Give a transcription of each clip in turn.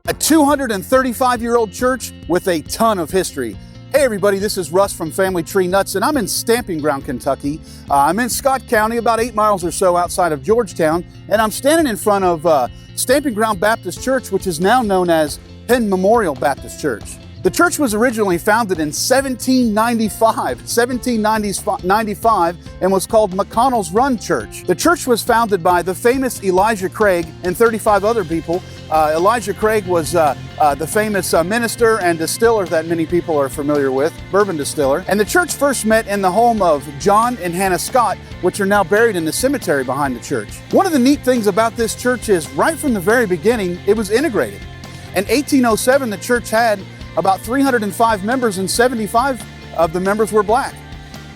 A 235-year-old church with a ton of history. Hey everybody, this is Russ from Family Tree Nuts, and I'm in Stamping Ground, Kentucky. I'm in Scott County, about 8 miles or so outside of Georgetown, and I'm standing in front of Stamping Ground Baptist Church, which is now known as Penn Memorial Baptist Church. The church was originally founded in 1795, and was called McConnell's Run Church. The church was founded by the famous Elijah Craig and 35 other people. Elijah Craig was the famous minister and distiller that many people are familiar with, bourbon distiller. And the church first met in the home of John and Hannah Scott, which are now buried in the cemetery behind the church. One of the neat things about this church is right from the very beginning, it was integrated. In 1807, the church had about 305 members, and 75 of the members were black.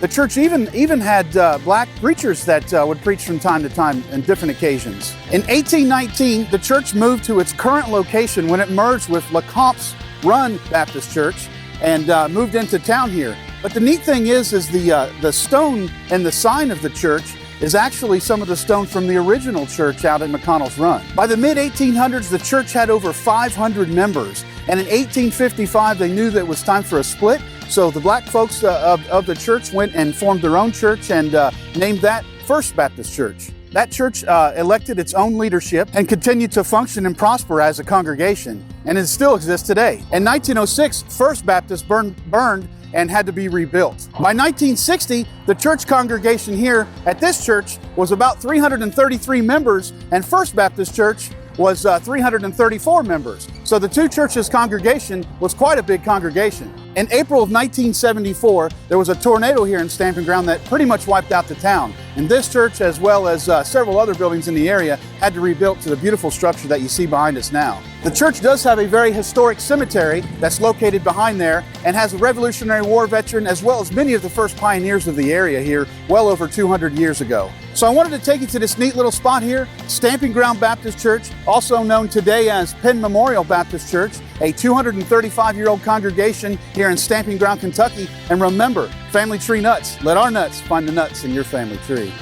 The church even had black preachers that would preach from time to time on different occasions. In 1819, the church moved to its current location when it merged with Lecomp's Run Baptist Church and moved into town here. But the neat thing is the stone and the sign of the church is actually some of the stone from the original church out at McConnell's Run. By the mid-1800s, the church had over 500 members, and in 1855, they knew that it was time for a split, so the black folks of the church went and formed their own church and named that First Baptist Church. That church elected its own leadership and continued to function and prosper as a congregation, and it still exists today. In 1906, First Baptist burned and had to be rebuilt. By 1960, the church congregation here at this church was about 333 members, and First Baptist Church was 334 members. So the two churches' congregation was quite a big congregation. In April of 1974, there was a tornado here in Stamping Ground that pretty much wiped out the town. And this church, as well as several other buildings in the area, had to rebuild to the beautiful structure that you see behind us now. The church does have a very historic cemetery that's located behind there and has a Revolutionary War veteran as well as many of the first pioneers of the area here well over 200 years ago. So I wanted to take you to this neat little spot here, Stamping Ground Baptist Church, also known today as Penn Memorial Baptist Church, a 235-year-old congregation here in Stamping Ground, Kentucky. And remember, Family Tree Nuts, let our nuts find the nuts in your family tree.